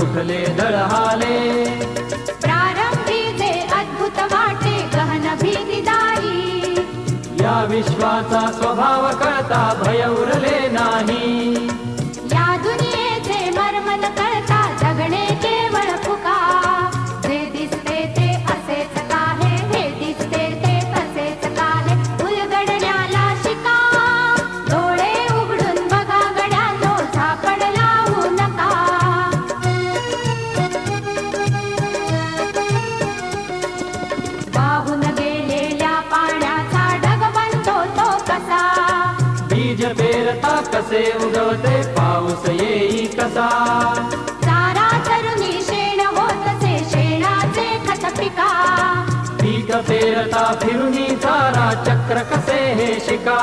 कुठले दळहाले. प्रारंभी जे अद्भुत वाटे गहन भीतीदायी, या विश्वाचा स्वभाव कळता भय उरले नाही. या दुनियेचे मर्म न कळता जगणे केवळ फुका. जे दिसते ते असेच काहे, हे दिसते ते तसेच काहे, उलगडण्याला शिका. डोळे उघडून बघा गड्यांनो, झापड लावू नका. वाहून गेलेल्या पाण्याचा ढग बनतो तो कसा. बीज पेरता कसे उगवते पाऊस येई कसा. चारा चरुनी शेण होतसे शेणाचे खत पिका. पीक पेरता फिरुनी चारा चक्र कसे हे शिका.